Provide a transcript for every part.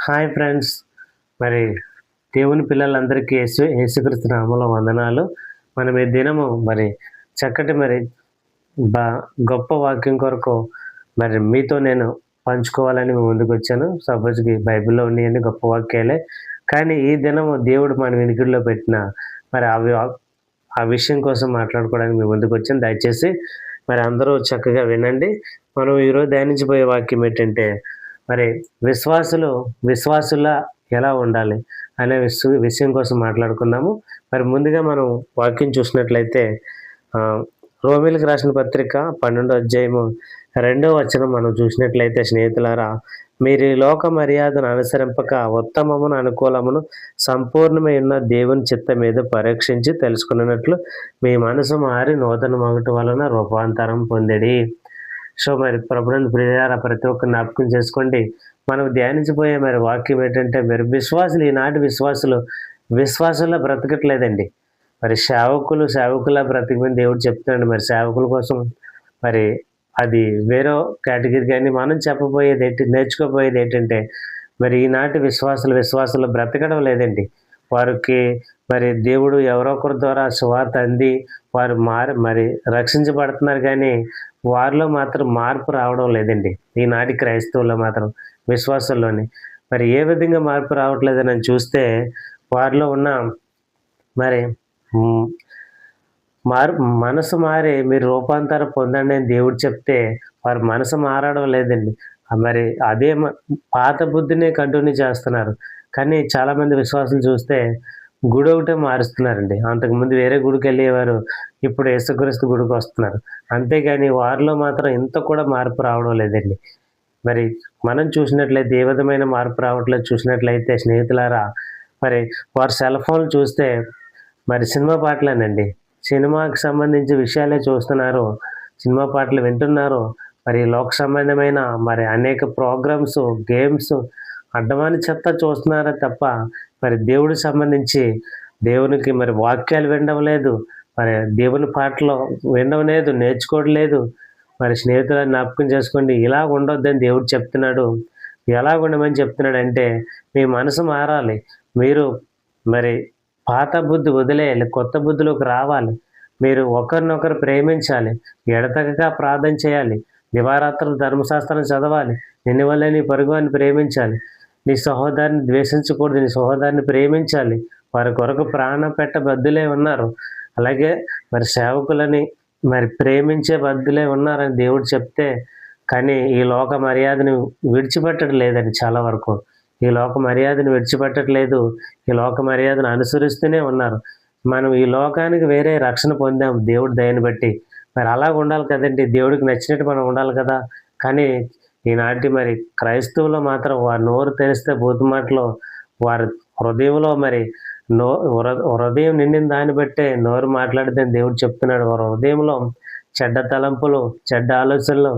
Hi friends. మరి దేవుని పిల్లలందరికీ యేసుక్రీస్తు నామములో వందనాలు. మనం ఈ దినము చక్కటి బ గొప్ప వాక్యం కొరకు మీతో నేను పంచుకోవాలని మీ ముందుకొచ్చాను. సపోజ్‌కి బైబిల్‌లో ఉన్నయన్ని గొప్ప వాక్యాలే. కానీ ఈ దినము దేవుడు మన వినికిడిలో పెట్టిన మరి అవి ఆ విషయం కోసం మాట్లాడుకోవడానికి మీ ముందుకొచ్చాను. దయచేసి అందరూ చక్కగా వినండి. మనం ఈరోజు ధ్యానించబోయే వాక్యం ఏంటంటే మరి విశ్వాసులా ఎలా ఉండాలి అనే విషయం కోసం మాట్లాడుకుందాము. ముందుగా మనం వాక్యం చూసినట్లయితే రోమీలకు రాసిన పత్రిక 12వ అధ్యాయము 2వ వచనం మనం చూసినట్లయితే, స్నేహితులారా, మీరు ఈ లోక మర్యాదను అనుసరింపక ఉత్తమమును అనుకూలమును సంపూర్ణమై ఉన్న దేవుని చిత్తం మీద పరీక్షించి తెలుసుకున్నట్లు మీ మనసు మారి నూతన మొగటు వలన రూపాంతరం పొందిడి. సో ప్రభునందు ప్రియులారా, ప్రతి ఒక్క జ్ఞాపకం చేసుకోండి. మనం ధ్యానించబోయే వాక్యం ఏంటంటే, ఈనాటి విశ్వాసులా బ్రతకట్లేదండి. సేవకులా బ్రతికమని దేవుడు చెప్తున్నాడు. సేవకుల కోసం అది వేరే కేటగిరీ. కానీ మనం నేర్చుకోబోయేది ఏంటంటే, ఈనాటి విశ్వాసులు బ్రతకడం లేదండి. వారికి దేవుడు ఎవరో ఒకరి ద్వారా సువార్త అంది వారు రక్షించబడుతున్నారు. కానీ వారిలో మాత్రం మార్పు రావడం లేదండి. ఈనాటి క్రైస్తవుల్లో మాత్రం, విశ్వాసంలోని ఏ విధంగా మార్పు రావట్లేదని చూస్తే, వారిలో ఉన్న మనసు మారి మీరు రూపాంతరం పొందండి అని దేవుడు చెప్తే వారి మనసు మారడం లేదండి. అదే పాత బుద్ధిని కంటిన్యూ చేస్తున్నారు. కానీ చాలామంది విశ్వాసులు చూస్తే గుడి ఒకటే మారుస్తున్నారండి. అంతకుముందు వేరే గుడికి వెళ్ళేవారు, ఇప్పుడు యేసుక్రీస్తు గుడికి వస్తున్నారు. అంతేగాని వారిలో మాత్రం ఇంత కూడా మార్పు రావడం లేదండి. మనం చూసినట్లయితే ఏ విధమైన మార్పు రావట్లేదు చూసినట్లయితే, స్నేహితులారా, వారి సెల్ ఫోన్లు చూస్తే సినిమా పాటలేనండి. సినిమాకి సంబంధించి విషయాలే చూస్తున్నారు, సినిమా పాటలు వింటున్నారు. లోక సంబంధమైన అనేక ప్రోగ్రామ్స్, గేమ్స్, అడ్డమాని చెత్త చూస్తున్నారే తప్ప దేవుడికి సంబంధించి దేవునికి వాక్యాలు వినడం లేదు. దేవుని పాటలు వినడం లేదు, నేర్చుకోవడం లేదు. స్నేహితులను జ్ఞాపకం చేసుకోండి. ఇలా ఉండొద్దని దేవుడు చెప్తున్నాడు. ఎలా ఉండమని చెప్తున్నాడు అంటే, మీ మనసు మారాలి. మీరు పాత బుద్ధి వదిలేయాలి, కొత్త బుద్ధిలోకి రావాలి. మీరు ఒకరినొకరు ప్రేమించాలి, ఎడతెగక ప్రార్థన చేయాలి, దివారాత్రులు ధర్మశాస్త్రం చదవాలి, నిన్ను వల్లే నీ పొరుగువాన్ని ప్రేమించాలి, నీ సహోదరుని ద్వేషించకూడదు, నీ సహోదరుని ప్రేమించాలి. వారి కొరకు ప్రాణం పెట్టబద్దులే ఉన్నారు. అలాగే సేవకులని ప్రేమించే బద్దులే ఉన్నారని దేవుడు చెప్తే, కానీ ఈ లోక మర్యాదను విడిచిపెట్టడం లేదని చాలా వరకు. ఈ లోక మర్యాదను విడిచిపెట్టట్లేదు, ఈ లోక మర్యాదను అనుసరిస్తూనే ఉన్నారు. మనం ఈ లోకానికి వేరే రక్షణ పొందాం దేవుడి దయని బట్టి. అలాగ ఉండాలి కదండి, దేవుడికి నచ్చినట్టు మనం ఉండాలి కదా. కానీ ఈనాటి క్రైస్తవులు మాత్రం వారి నోరు తెరిస్తే బూతు మాటలు, వారి హృదయంలో హృదయం నిండిన దాన్ని బట్టే నోరు మాట్లాడితే దేవుడు చెప్తున్నాడు. వారి హృదయంలో చెడ్డ తలంపులు, చెడ్డ ఆలోచనలు,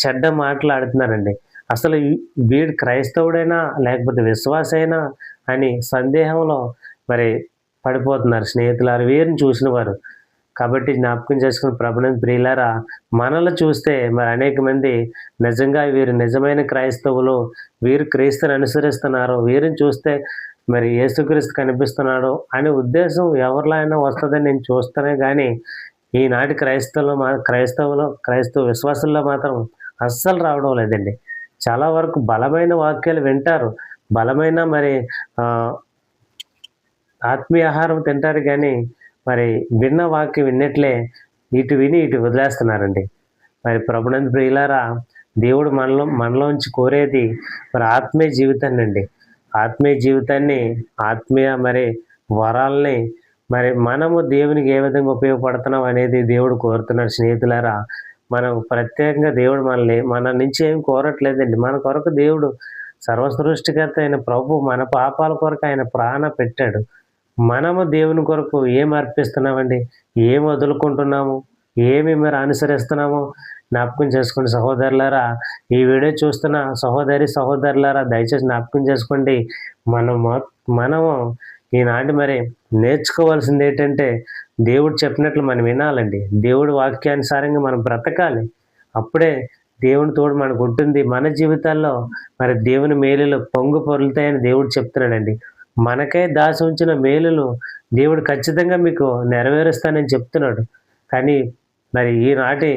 చెడ్డ మాట్లాడుతున్నారండి. అసలు వీడు క్రైస్తవుడైనా లేకపోతే విశ్వాసైనా అని సందేహంలో పడిపోతున్నారు స్నేహితులారు, వీరిని చూసిన వారు. కాబట్టి జ్ఞాపకం చేసుకుని ప్రభునందు ప్రియులారా, మనల్ని చూస్తే అనేక మంది నిజంగా వీరు నిజమైన క్రైస్తవులు, వీరు క్రీస్తుని అనుసరిస్తున్నారు, వీరిని చూస్తే యేసుక్రీస్తు కనిపిస్తున్నాడు అనే ఉద్దేశం ఎవరిలో అయినా వస్తుందని నేను చూస్తానే. కానీ ఈనాటి క్రైస్తవ విశ్వాసుల్లో మాత్రం అస్సలు రావడం లేదండి. చాలా వరకు బలమైన వాక్యాలు వింటారు, బలమైన ఆత్మీయ ఆహారం తింటారు. కానీ విన్న వాక్యం విన్నట్లే ఇటు విని ఇటు వదిలేస్తున్నారండి. ప్రభునందు ప్రియులారా, దేవుడు మనలోంచి కోరేది ఆత్మీయ జీవితాన్ని అండి. ఆత్మీయ జీవితాన్ని, ఆత్మీయ వరాల్ని మనము దేవునికి ఏ విధంగా ఉపయోగపడుతున్నాం అనేది దేవుడు కోరుతున్నాడు. స్నేహితులారా, మనం ప్రత్యేకంగా దేవుడు మన నుంచి ఏం కోరట్లేదండి. మన కొరకు దేవుడు సర్వసృష్టికర్త అయిన ప్రభు మన పాపాల కొరకు ఆయన ప్రాణ పెట్టాడు. మనము దేవుని కొరకు ఏం అర్పిస్తున్నామండి, ఏం వదులుకుంటున్నాము, ఏమి అనుసరిస్తున్నాము జ్ఞాపకం చేసుకోండి. సహోదరులారా, ఈ వీడియో చూస్తున్న సహోదరులారా, దయచేసి జ్ఞాపకం చేసుకోండి. మనము ఈనాటి నేర్చుకోవాల్సింది ఏంటంటే, దేవుడు చెప్పినట్లు మనం వినాలండి. దేవుడు వాక్యానుసారంగా మనం బ్రతకాలి. అప్పుడే దేవుని తోడు మనకు ఉంటుంది. మన జీవితాల్లో మరి దేవుని మేలులు పొంగు పొర్లుతాయని దేవుడు చెప్తున్నాడండి. మనకై దాచి ఉంచిన మేలులు దేవుడు ఖచ్చితంగా మీకు నెరవేరుస్తానని చెప్తున్నాడు. కానీ మరి ఈనాటి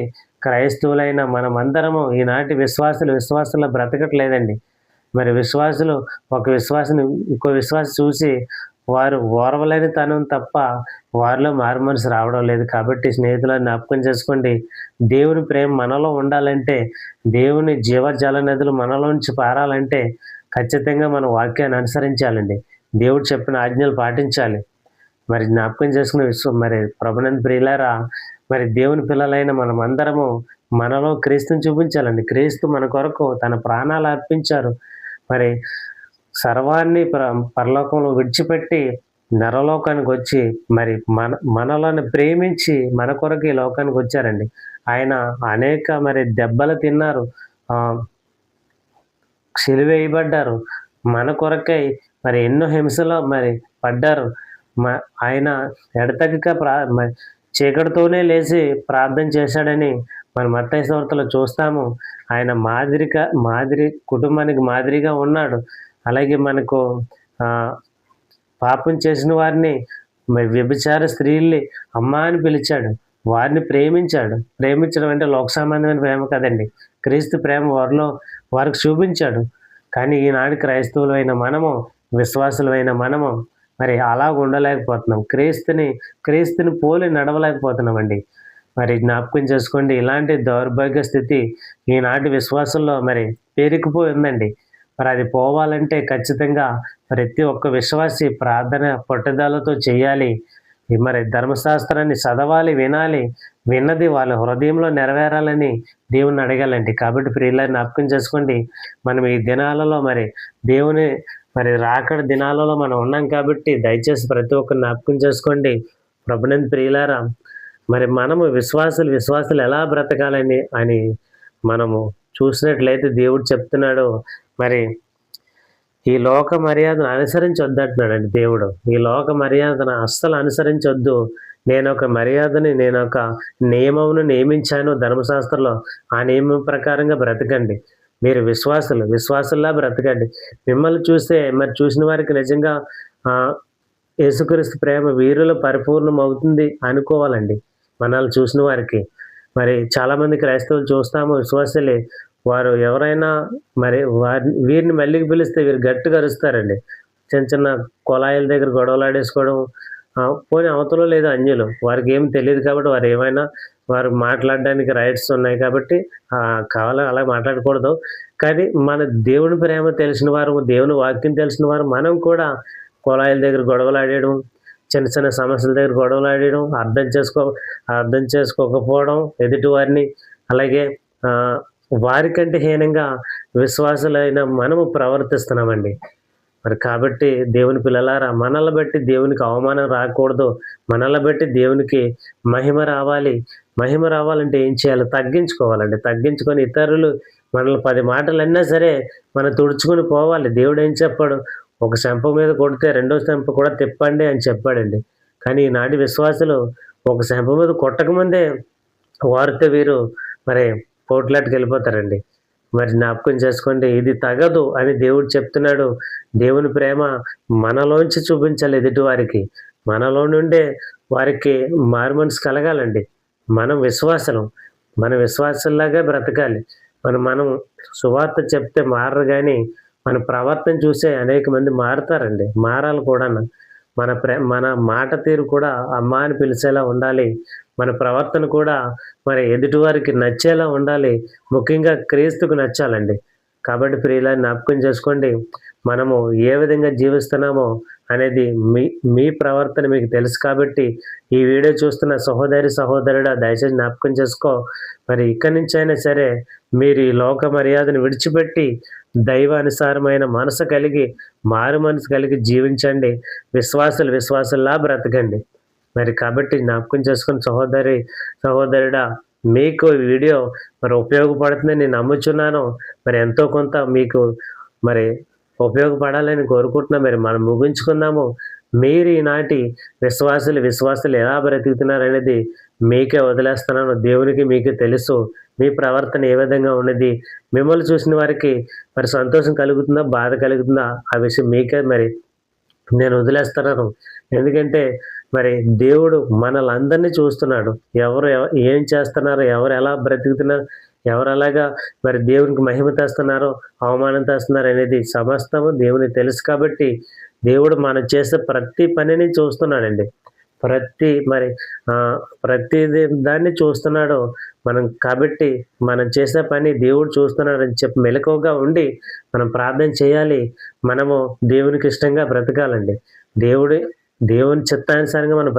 క్రైస్తవులైన మనమందరము ఈనాటి విశ్వాసులా బ్రతకట్లేదండి. మరి విశ్వాసులు ఒక విశ్వాసిని ఇంకో విశ్వాసి చూసి వారు ఓర్వలేని తనం తప్ప వారిలో మారుమనసు రావడం లేదు. కాబట్టి స్నేహితులను జ్ఞాపకం చేసుకోండి. దేవుని ప్రేమ మనలో ఉండాలంటే, దేవుని జీవజల నదులు మనలోంచి పారాలంటే ఖచ్చితంగా మనం వాక్యాన్ని అనుసరించాలండి. దేవుడు చెప్పిన ఆజ్ఞలు పాటించాలి. మరి జ్ఞాపకం చేసుకునే మరి ప్రభునందు ప్రియులారా, మరి దేవుని పిల్లలైన మనమందరము మనలో క్రీస్తుని చూపించాలండి. క్రీస్తు మన కొరకు తన ప్రాణాలు అర్పించారు. మరి సర్వాన్ని పరలోకంలో విడిచిపెట్టి నరలోకానికి వచ్చి మరి మనలను ప్రేమించి మన కొరకు ఈ లోకానికి వచ్చారండి. ఆయన అనేక మరి దెబ్బలు తిన్నారు, సిలువేయబడ్డారు. మన కొరకై మరి ఎన్నో హింసలో మరి పడ్డారు. ఆయన ఎడతెగక చీకటితోనే లేచి ప్రార్థన చేశాడని మన మత్తయి సువార్తలో చూస్తాము. ఆయన మాదిరి కుటుంబానికి మాదిరిగా ఉన్నాడు. అలాగే మనకు పాపం చేసిన వారిని మరి వ్యభిచార స్త్రీల్ని అమ్మా అని పిలిచాడు. వారిని ప్రేమించాడు. ప్రేమించడం అంటే లోక సంబంధమైన ప్రేమ కదండి. క్రీస్తు ప్రేమ వారికి చూపించాడు. కానీ ఈనాడు క్రైస్తవులైన మనము, విశ్వాసులైన మనము మరి అలాగ ఉండలేకపోతున్నాం. క్రీస్తుని పోలి నడవలేకపోతున్నామండి. మరి జ్ఞాపకం చేసుకోండి, ఇలాంటి దౌర్భాగ్య స్థితి ఈనాటి విశ్వాసంలో మరి పేరుకుపోయి ఉందండి. మరి అది పోవాలంటే ఖచ్చితంగా ప్రతి ఒక్క విశ్వాసి ప్రార్థన పట్టుదలతో చేయాలి. మరి ధర్మశాస్త్రాన్ని చదవాలి, వినాలి. విన్నది వాళ్ళ హృదయంలో నెరవేరాలని దేవుణ్ణి అడగాలండి. కాబట్టి ప్రియులారా జ్ఞాపకం చేసుకోండి, మనం ఈ దినాలలో మరి దేవుని మరి రాకడ దినాలలో మనం ఉన్నాం. కాబట్టి దయచేసి ప్రతి ఒక్కరు జ్ఞాపకం చేసుకోండి. ప్రభునందు ప్రియులారా, మరి మనము విశ్వాసులు ఎలా బ్రతకాలని అని మనము చూసినట్లయితే దేవుడు చెప్తున్నాడు, మరి ఈ లోక మర్యాదను అనుసరించొద్దు అంటున్నాడండి దేవుడు. ఈ లోక మర్యాదను అస్సలు అనుసరించొద్దు. నేను ఒక నియమమును నియమించాను ధర్మశాస్త్రంలో. ఆ నియమం ప్రకారంగా బ్రతకండి. మీరు విశ్వాసుల్లా బ్రతకండి. మిమ్మల్ని చూసిన వారికి నిజంగా యేసుక్రీస్తు ప్రేమ వీరిలో పరిపూర్ణం అవుతుంది అనుకోవాలండి. మనల్ని చూసిన వారికి మరి చాలామంది క్రైస్తవులు చూస్తాము, విశ్వాసులే, వారు ఎవరైనా మరి వీరిని మళ్ళీకి పిలిస్తే వీరు గట్టిగా అరుస్తారండి. చిన్న కుళాయిల దగ్గర గొడవలాడేసుకోవడం, పోనీ అవతలో లేదు అన్యులు, వారికి ఏం తెలియదు కాబట్టి వారు మాట్లాడడానికి రైట్స్ ఉన్నాయి కాబట్టి కావాలని అలా మాట్లాడకూడదు. కానీ మన దేవుని ప్రేమ తెలిసిన వారు, దేవుని వాక్యం తెలిసిన వారు మనం కూడా కుళాయిల దగ్గర గొడవలాడేయడం, చిన్న సమస్యల దగ్గర గొడవలాడేయడం, అర్థం చేసుకోకపోవడం ఎదుటి వారిని, అలాగే వారికంటే హీనంగా విశ్వాసులైన మనము ప్రవర్తిస్తున్నామండి. మరి కాబట్టి దేవుని పిల్లలారా, మనల్ని బట్టి దేవునికి అవమానం రాకూడదు. మనల్ని బట్టి దేవునికి మహిమ రావాలి. మహిమ రావాలంటే ఏం చేయాలి? తగ్గించుకోవాలండి. తగ్గించుకొని ఇతరులు మనల్ని 10 మాటలు అన్నా సరే మనం తుడుచుకొని పోవాలి. దేవుడు ఏం చెప్పాడు? ఒక చెంప మీద కొడితే రెండో చెంప కూడా తిప్పండి అని చెప్పాడండి. కానీ ఈనాటి విశ్వాసులు ఒక చెంప మీద కొట్టకముందే వారితో వీరు మరి పోట్లాట్కి వెళ్ళిపోతారండి. మరి జ్ఞాపకం చేసుకోండి, ఇది తగదు అని దేవుడు చెప్తున్నాడు. దేవుని ప్రేమ మనలోంచి చూపించాలి ఎదుటి వారికి. మనలో నుండే వారికి మారుమనసు కలగాలండి. మన విశ్వాసంలాగా బ్రతకాలి. మనం సువార్త చెప్తే మారరు, కానీ మన ప్రవర్తన చూసే అనేక మంది మారుతారండి. మారాలి కూడా. మన మాట తీరు కూడా అమ్మా అని పిలిచేలా ఉండాలి. మన ప్రవర్తన కూడా మరి ఎదుటివారికి నచ్చేలా ఉండాలి. ముఖ్యంగా క్రీస్తుకు నచ్చాలండి. కాబట్టి ప్రియులారా జ్ఞాపకం చేసుకోండి, మనము ఏ విధంగా జీవిస్తున్నామో అనేది మీ ప్రవర్తన మీకు తెలుసు. కాబట్టి ఈ వీడియో చూస్తున్న సహోదరుడా, దయచేసి జ్ఞాపకం చేసుకో. మరి ఇక్కడి నుంచి అయినా సరే మీరు ఈ లోక మర్యాదను విడిచిపెట్టి దైవానుసారమైన మనసు కలిగి, మారు మనసు కలిగి జీవించండి. విశ్వాసుల్లా బ్రతకండి. మరి కాబట్టి జ్ఞాపకం చేసుకుని సహోదరుడా, మీకు ఈ వీడియో మరి ఉపయోగపడుతుందని నేను నమ్ముచున్నాను. మరి ఎంతో కొంత మీకు మరి ఉపయోగపడాలని కోరుకుంటున్నా. మరి మనం ముగించుకుందాము. మీరు ఈనాటి విశ్వాసులు ఎలా బ్రతుకుతున్నారు అనేది మీకే వదిలేస్తున్నాను. దేవునికి మీకు తెలుసు. మీ ప్రవర్తన ఏ విధంగా ఉన్నది? మిమ్మల్ని చూసిన వారికి మరి సంతోషం కలుగుతుందా? బాధ కలుగుతుందా? ఆ విషయం మీకే మరి నేను వదిలేస్తున్నాను. ఎందుకంటే మరి దేవుడు మనలందరినీ చూస్తున్నాడు. ఎవరు ఏం చేస్తున్నారు? ఎవరు ఎలా బ్రతుకుతున్నారు? ఎవరు ఎలాగా మరి దేవునికి మహిమ తెస్తున్నారో, అవమానం తెస్తున్నారో అనేది సమస్తము దేవునికి తెలుసు కాబట్టి, దేవుడు మనం చేసే ప్రతి పనిని చూస్తున్నాడండి. ప్రతి మరి ప్రతిది దాన్ని చూస్తున్నాడు. మనం కాబట్టి మనం చేసే పని దేవుడు చూస్తున్నాడని చెప్పి మెలకువగా ఉండి మనం ప్రార్థన చేయాలి. మనము దేవునికి ఇష్టంగా బ్రతకాలండి. దేవుడి దేవుని చిత్తానుసారంగా మనం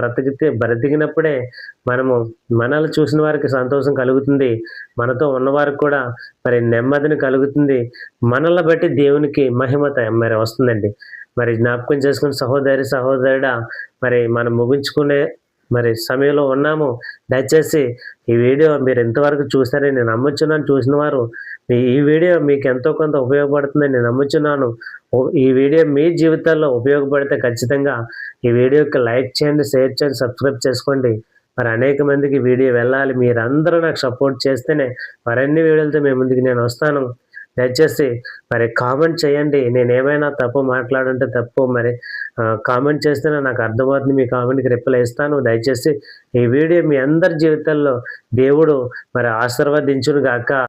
బ్రతికినప్పుడే మనము మనల్ని చూసిన వారికి సంతోషం కలుగుతుంది. మనతో ఉన్నవారికి కూడా మరి నెమ్మదిని కలుగుతుంది. మనల్ని బట్టి దేవునికి మహిమ మరి వస్తుందండి. మరి జ్ఞాపకం చేసుకున్న సహోదరి, సహోదరుడా, మరి మనం ముగించుకునే మరి సమయంలో ఉన్నాము. దయచేసి ఈ వీడియో మీరు ఇంతవరకు చూసారని నేను నమ్ముచున్నాను. చూసిన వారు ఈ వీడియో మీకు ఎంతో కొంత ఉపయోగపడుతుందని నేను నమ్ముచున్నాను. ఈ వీడియో మీ జీవితాల్లో ఉపయోగపడితే ఖచ్చితంగా ఈ వీడియోకి లైక్ చేయండి, షేర్ చేయండి, సబ్స్క్రైబ్ చేసుకోండి. మరి అనేక మందికి వీడియో వెళ్ళాలి. మీరందరూ నాకు సపోర్ట్ చేస్తేనే మరిన్ని వీడియోలతో మీ ముందుకు నేను వస్తాను. దయచేసి మరి కామెంట్ చేయండి. నేనేమైనా తప్పు మాట్లాడుంటే తప్పు మరి కామెంట్ చేస్తేనే నాకు అర్థమవుతుంది. మీ కామెంట్‌కి రిప్లై ఇస్తాను. దయచేసి ఈ వీడియో మీ అందరి జీవితాల్లో దేవుడు మరి ఆశీర్వదించును గాక.